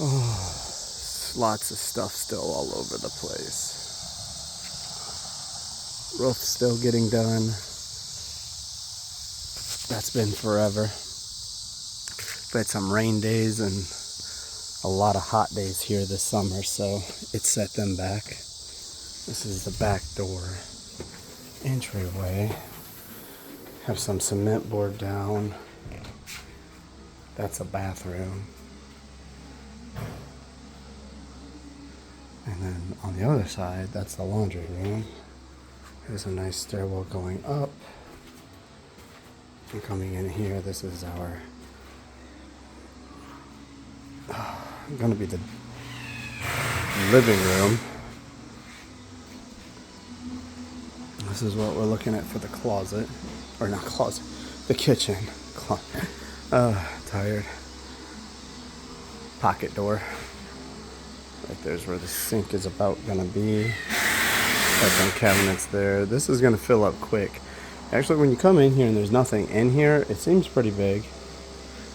Oh, lots of stuff still all over the place. Roof still getting done. That's been forever. We had some rain days and a lot of hot days here this summer, so it set them back. This is the back door entryway. Have some cement board down. That's a bathroom. And then on the other side, that's the laundry room. There's a nice stairwell going up. And coming in here, this is our gonna be the living room. This is what we're looking at for the closet, or not closet, the kitchen. Tired. Pocket door. Right there's where the sink is about gonna be. Got some cabinets there. This is gonna fill up quick. Actually, when you come in here and there's nothing in here, it seems pretty big.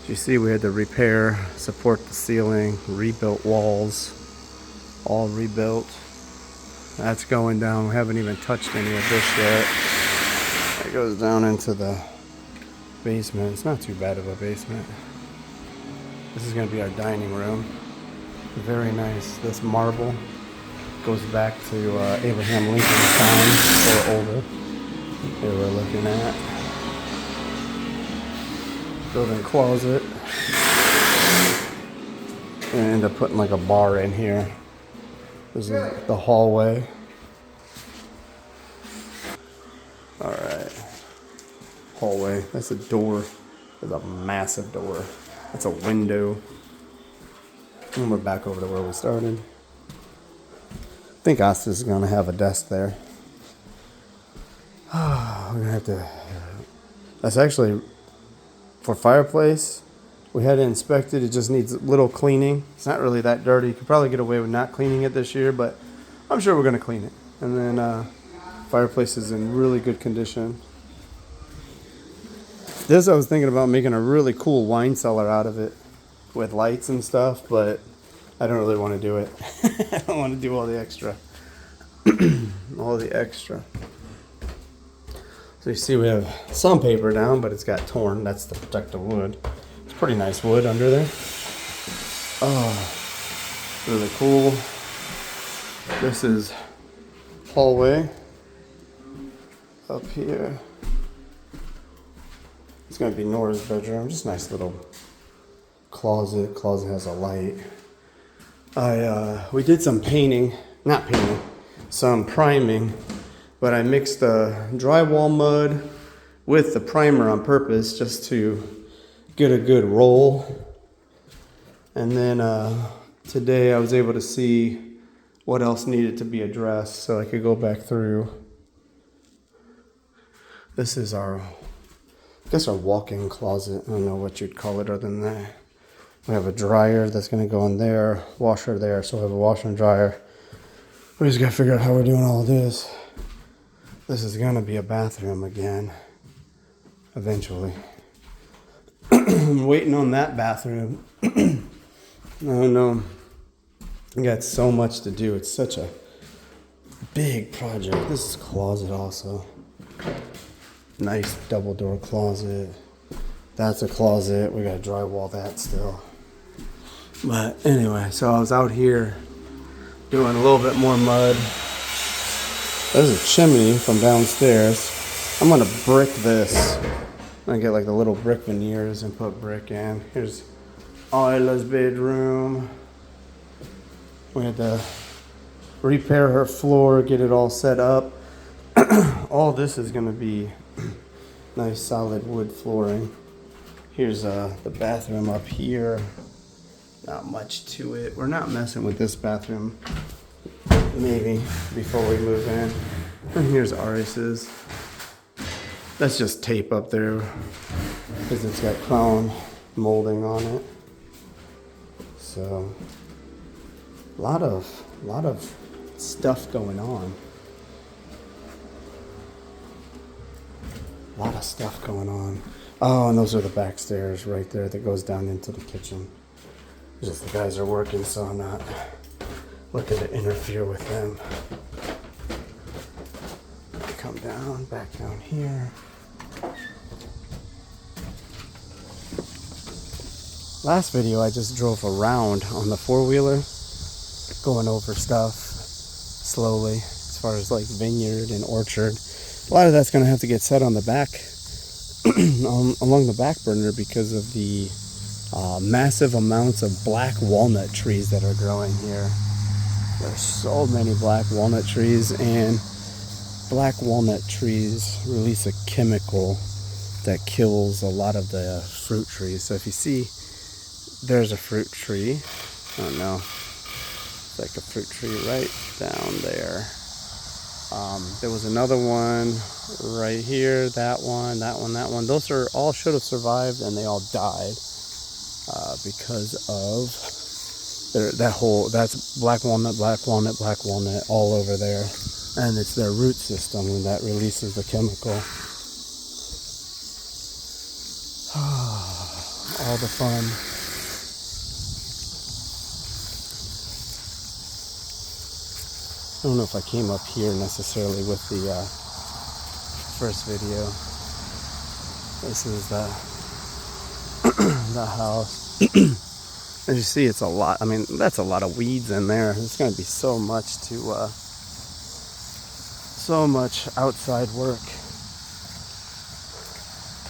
As you see, we had to repair, support the ceiling, rebuilt walls, all rebuilt. That's going down. We haven't even touched any of this yet. It goes down into the basement. It's not too bad of a basement. This is going to be our dining room. Very nice. This marble goes back to Abraham Lincoln's time or older. Here we're looking at building closet. And end up putting like a bar in here. This is the hallway. All right. Hallway. That's a door. There's a massive door. That's a window. And we're back over to where we started. I think Asta is going to have a desk there. We're going to have to... That's actually for fireplace. We had it inspected. It just needs a little cleaning. It's not really that dirty. You could probably get away with not cleaning it this year, but I'm sure we're going to clean it. And then fireplace is in really good condition. This, I was thinking about making a really cool wine cellar out of it with lights and stuff, but I don't really want to do it. I don't want to do all the extra. All the extra. So you see we have some paper down, but it's got torn. That's to protect the wood. It's pretty nice wood under there. Oh, really cool. This is hallway up here. It's going to be Nora's bedroom. Just a nice little closet. Closet has a light. We did some painting, not painting, some priming, but I mixed the drywall mud with the primer on purpose just to get a good roll. And then today I was able to see what else needed to be addressed so I could go back through. This is our, I guess, our walk-in closet. I don't know what you'd call it other than that. We have a dryer that's going to go in there, washer there, so we have a washer and dryer. We just got to figure out how we're doing all this. This is going to be a bathroom again, eventually. I'm waiting on that bathroom. Oh no, I got so much to do. It's such a big project. This is a closet also. Nice double door closet. That's a closet. We got to drywall that still. But anyway, so I was out here doing a little bit more mud. There's a chimney from downstairs. I'm gonna brick this. I'm gonna get like the little brick veneers and put brick in. Here's Isla's bedroom. We had to repair her floor, get it all set up. All this is gonna be nice solid wood flooring. Here's the bathroom up here. Not much to it. We're not messing with this bathroom. Maybe before we move in. And here's Aris's. That's just tape up there because it's got crown molding on it. So a lot of stuff going on. A lot of stuff going on. Oh, and those are the back stairs right there that goes down into the kitchen. Just the guys are working, so I'm not looking to interfere with them. Come down, back down here. Last video I just drove around on the four-wheeler, going over stuff slowly as far as like vineyard and orchard. A lot of that's going to have to get set on the back, along the back burner, because of the massive amounts of black walnut trees that are growing here. There's so many black walnut trees, and black walnut trees release a chemical that kills a lot of the fruit trees. So if you see, there's a fruit tree. Oh no, it's like a fruit tree right down there. There was another one right here, that one, that one, that one. Those are all should have survived, and they all died because of that's black walnut, black walnut, black walnut all over there. And it's their root system that releases the chemical. All the fun. I don't know if I came up here necessarily with the first video. This is the house. As you see, it's a lot. I mean, that's a lot of weeds in there. There's going to be so much outside work,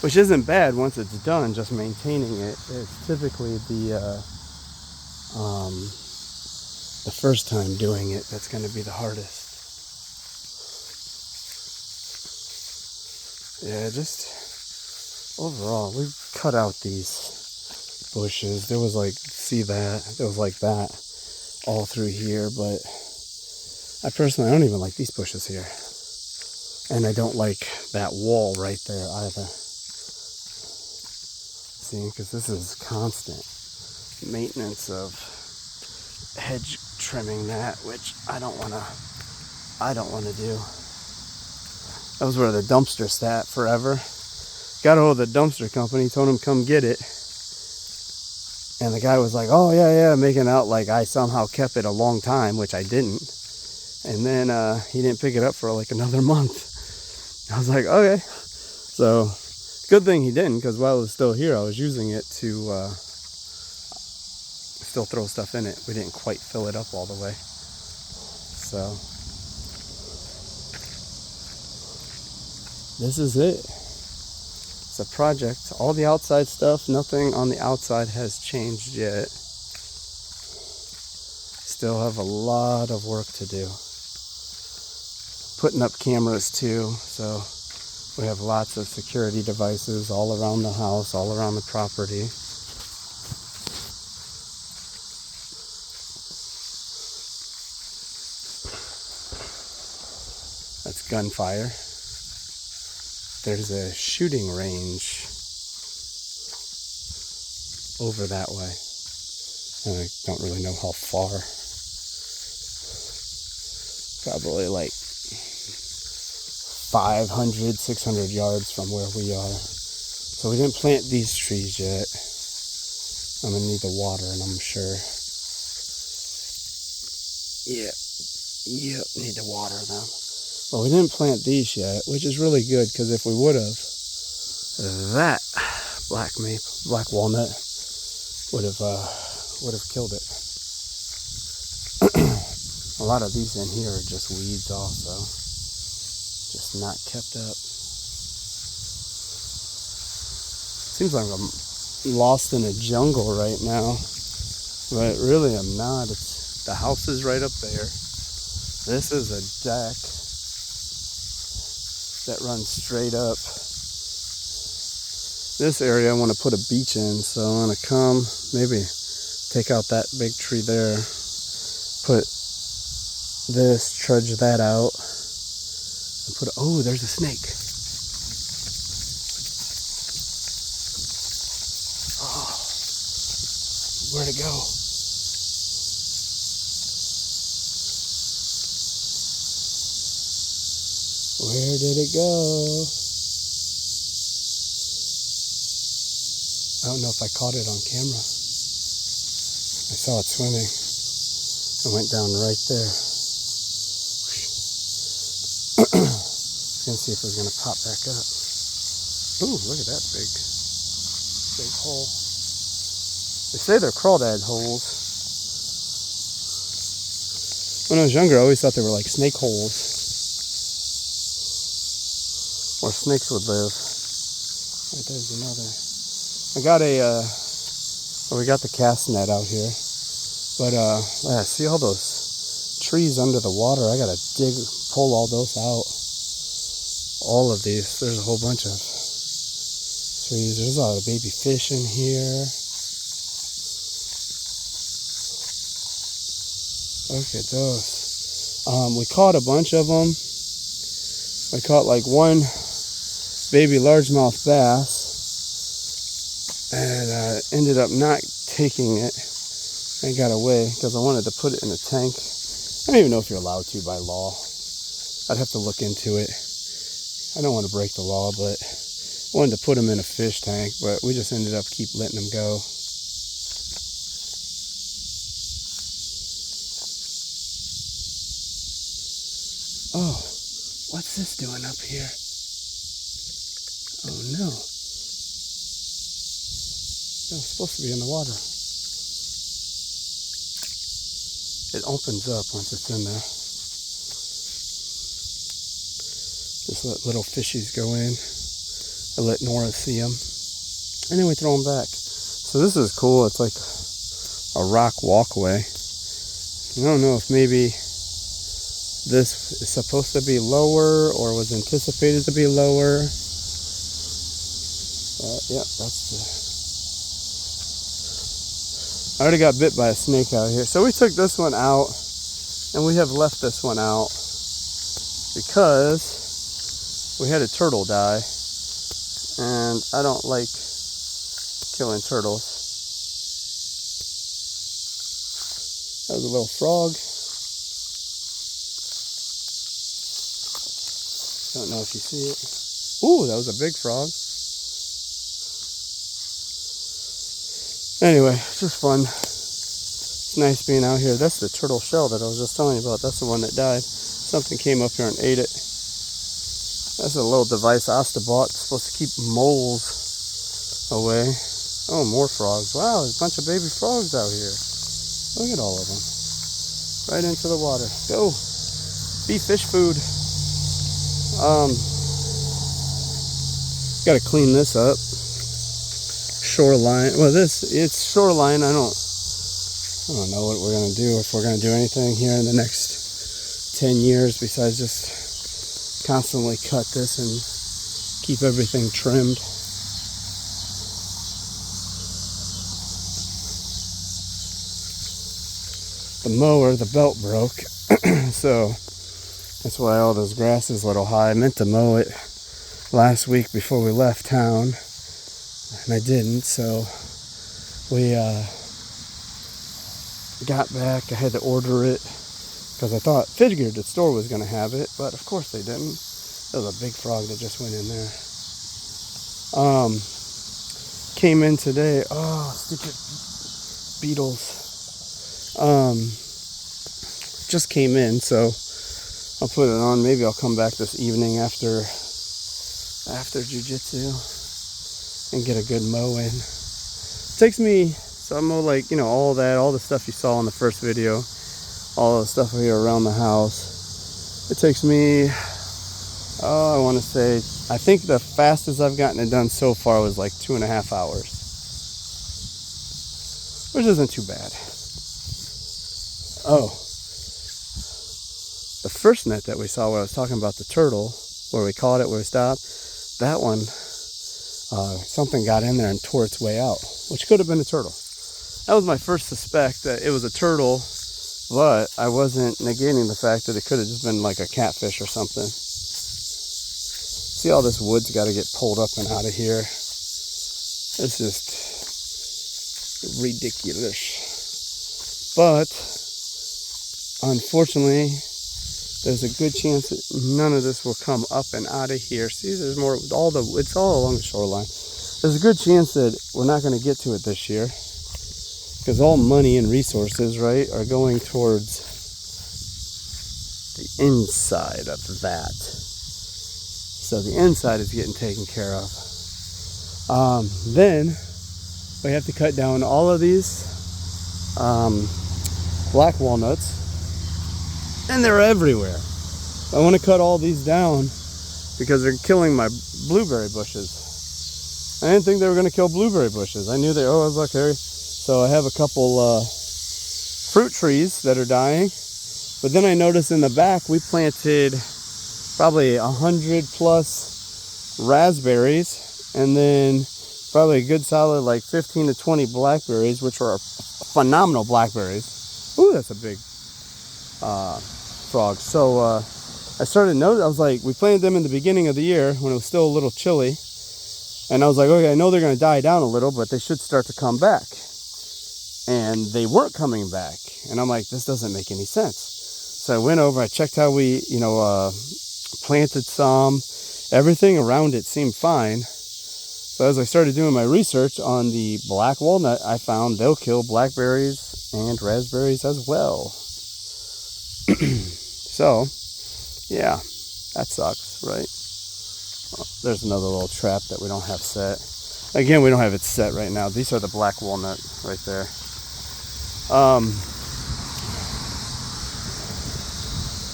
which isn't bad once it's done. Just maintaining it. It's typically the first time doing it that's going to be the hardest. Yeah, just overall, we've cut out these bushes. There was like, see that? There was like that all through here, but I personally, I don't even like these bushes here. And I don't like that wall right there either. See, because this is constant maintenance of hedge trimming that, which I don't want to do. That was where the dumpster sat forever. Got a hold of the dumpster company, told him come get it. And the guy was like, oh yeah, making out like I somehow kept it a long time, which I didn't. And then he didn't pick it up for like another month. I was like, okay. So good thing he didn't, because while it was still here, I was using it to still throw stuff in it. We didn't quite fill it up all the way. So this is it. It's a project. All the outside stuff, nothing on the outside has changed yet. Still have a lot of work to do. Putting up cameras too, so we have lots of security devices all around the house, all around the property. That's gunfire. There's a shooting range over that way. And I don't really know how far. Probably like 500, 600 yards from where we are. So we didn't plant these trees yet. I'm gonna need the water, and I'm sure. Yep, need to water them. But we didn't plant these yet, which is really good, because if we would have, that black walnut would have killed it. A lot of these in here are just weeds also, just not kept up. Seems like I'm lost in a jungle right now, but really I'm not. The house is right up there. This is a deck that runs straight up. This area I want to put a beach in, so I'm going to come, maybe take out that big tree there, put this, trudge that out, and put, oh, there's a snake. Oh, where'd it go? Where did it go? I don't know if I caught it on camera. I saw it swimming. It went down right there. Gonna see if it's gonna pop back up. Ooh, look at that big hole. They say they're crawdad holes. When I was younger, I always thought they were like snake holes, where snakes would live. Right there's another. I got we got the cast net out here, but yeah, see all those trees under the water? I gotta pull all those out. All of these. There's a whole bunch of trees. There's a lot of baby fish in here. Look at those. We caught a bunch of them. We caught like one baby largemouth bass, and ended up not taking it. I got away because I wanted to put it in a tank. I don't even know if you're allowed to by law. I'd have to look into it. I don't want to break the law, but I wanted to put them in a fish tank, but we just ended up keep letting them go. Oh, what's this doing up here? Oh no. No, it's supposed to be in the water. It opens up once it's in there. Just let little fishies go in. I let Nora see them. And then we throw them back. So this is cool. It's like a rock walkway. I don't know if maybe this is supposed to be lower or was anticipated to be lower. Yeah, that's I already got bit by a snake out here. So we took this one out, and we have left this one out because we had a turtle die, and I don't like killing turtles. That was a little frog. Don't know if you see it. Ooh, that was a big frog. Anyway, it's just fun. It's nice being out here. That's the turtle shell that I was just telling you about. That's the one that died. Something came up here and ate it. That's a little device Asta bought. It's supposed to keep moles away. Oh, more frogs. Wow, there's a bunch of baby frogs out here. Look at all of them. Right into the water. Go. Be fish food. Gotta clean this up. Shoreline. Well, it's shoreline. I don't know what we're gonna do, if we're gonna do anything here in the next 10 years besides just constantly cut this and keep everything trimmed. The mower, the belt broke, so that's why all this grass is a little high. I meant to mow it last week before we left town, and I didn't, so we got back. I had to order it because I figured the store was going to have it, but of course they didn't. There was a big frog that just went in there. Came in today. Oh, stupid beetles. Just came in, so I'll put it on. Maybe I'll come back this evening after jiu-jitsu and get a good mow in. Takes me, so I mow like, all the stuff you saw in the first video, all the stuff here around the house. It takes me, I want to say, I think the fastest I've gotten it done so far was like 2.5 hours, which isn't too bad. Oh, the first net that we saw where I was talking about the turtle, where we caught it, where we stopped, that one, something got in there and tore its way out, which could have been a turtle. That was my first suspect, that it was a turtle, but I wasn't negating the fact that it could have just been like a catfish or something. See, all this wood's got to get pulled up and out of here. It's just ridiculous. But unfortunately, there's a good chance that none of this will come up and out of here. See, there's more, it's all along the shoreline. There's a good chance that we're not going to get to it this year. because all money and resources, right, are going towards the inside of that. So the inside is getting taken care of. Then we have to cut down all of these black walnuts, and they're everywhere. I want to cut all these down because they're killing my blueberry bushes. I didn't think they were going to kill blueberry bushes. I knew they, oh, look, there. So I have a couple fruit trees that are dying. But then I noticed in the back we planted probably 100 plus raspberries, and then probably a good solid like 15 to 20 blackberries, which are phenomenal blackberries. Ooh, that's a big frog. So I started noticing, I was like, we planted them in the beginning of the year when it was still a little chilly. And I was like, okay, I know they're going to die down a little, but they should start to come back. And they weren't coming back. And I'm like, this doesn't make any sense. So I went over, I checked how we, planted some. Everything around it seemed fine. So as I started doing my research on the black walnut, I found they'll kill blackberries and raspberries as well. So, yeah, that sucks, right? Oh, there's another little trap that we don't have set. Again, we don't have it set right now. These are the black walnut right there.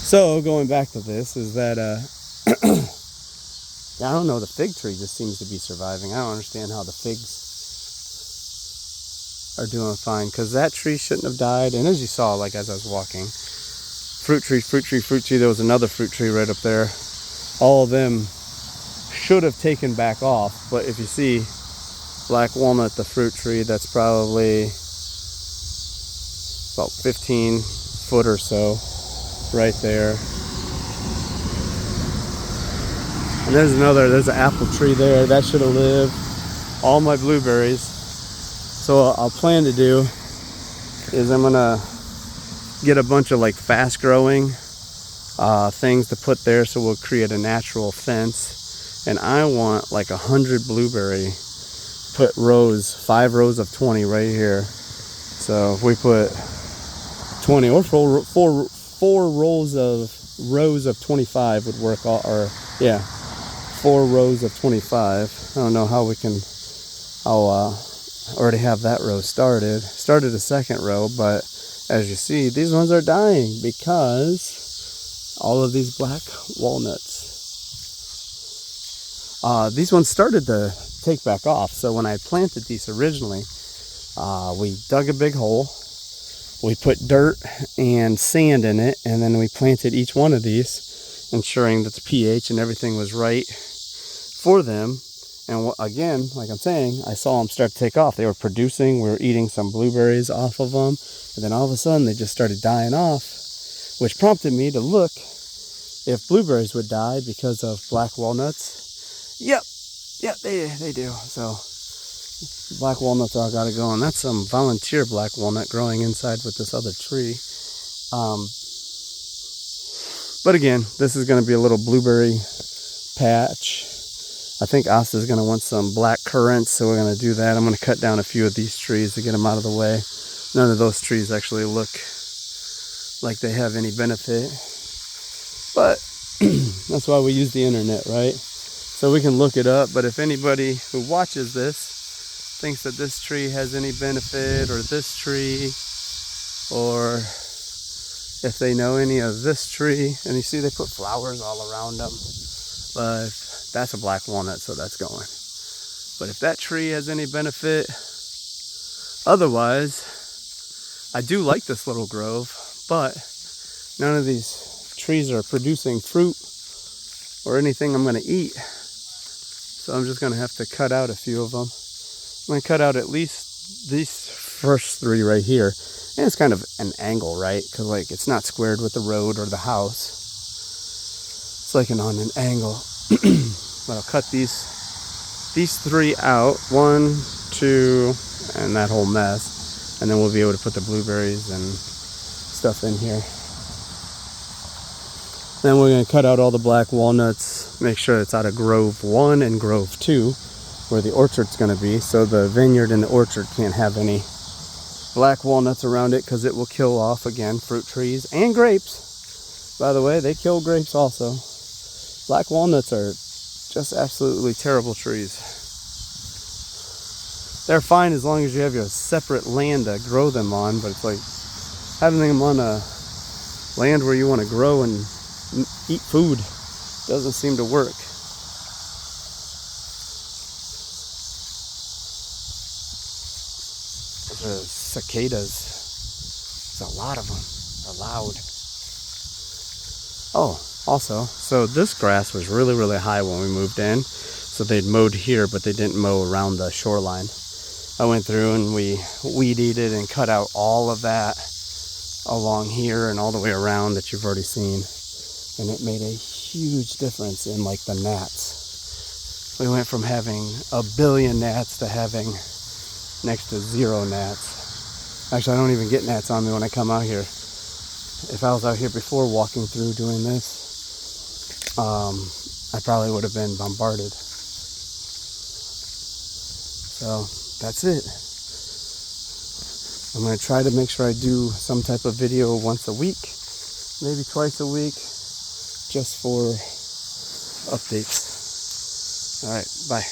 So going back to this is that I don't know, the fig tree just seems to be surviving. I don't understand how the figs are doing fine, because that tree shouldn't have died. And as you saw, like as I was walking, fruit tree, there was another fruit tree right up there. All of them should have taken back off, but if you see black walnut, the fruit tree, that's probably about 15 foot or so right there. And there's an apple tree there that should have lived. All my blueberries. So what I'll plan to do is I'm gonna get a bunch of like fast growing things to put there, so we'll create a natural fence. And I want like 100 blueberry, put rows, 5 rows of 20 right here. So if we put 20 or four rows of 25 would work, or yeah, 4 rows of 25. I don't know how we can, I'll already have that row started a second row, but as you see, these ones are dying because all of these black walnuts, these ones started to take back off. So when I planted these originally, we dug a big hole, we put dirt and sand in it, and then we planted each one of these, ensuring that the pH and everything was right for them. And again, like I'm saying, I saw them start to take off. They were producing, we were eating some blueberries off of them, and then all of a sudden they just started dying off, which prompted me to look if blueberries would die because of black walnuts. Yep, they do. So black walnuts all gotta go, and that's some volunteer black walnut growing inside with this other tree. But again, this is going to be a little blueberry patch. I think Asta's going to want some black currants, so we're going to do that. I'm going to cut down a few of these trees to get them out of the way. None of those trees actually look like they have any benefit, but that's why we use the internet, right? So we can look it up. But if anybody who watches this thinks that this tree has any benefit, or this tree, or if they know any of this tree, and you see they put flowers all around them, but that's a black walnut, so that's going. But if that tree has any benefit, otherwise, I do like this little grove, but none of these trees are producing fruit or anything I'm going to eat. So I'm just going to have to cut out a few of them. I'm going to cut out at least these first 3 right here. And it's kind of an angle, right? Because like it's not squared with the road or the house. It's like on an angle. But I'll cut these 3 out. 1, 2, and that whole mess. And then we'll be able to put the blueberries and stuff in here. Then we're going to cut out all the black walnuts. Make sure it's out of Grove 1 and Grove 2, where the orchard's going to be. So the vineyard and the orchard can't have any black walnuts around it because it will kill off, again, fruit trees and grapes. By the way, they kill grapes also. Black walnuts are just absolutely terrible trees. They're fine as long as you have your separate land to grow them on, but it's like having them on a land where you want to grow and eat food doesn't seem to work. The cicadas, there's a lot of them. They're loud. Oh, also, so this grass was really, really high when we moved in. So they'd mowed here, but they didn't mow around the shoreline. I went through and we weed-eated it and cut out all of that along here and all the way around that you've already seen. And it made a huge difference in like the gnats. We went from having a billion gnats to having next to 0 gnats. Actually, I don't even get gnats on me when I come out here. If I was out here before walking through doing this, I probably would have been bombarded. So that's it. I'm going to try to make sure I do some type of video once a week, maybe twice a week, just for updates. All right, bye.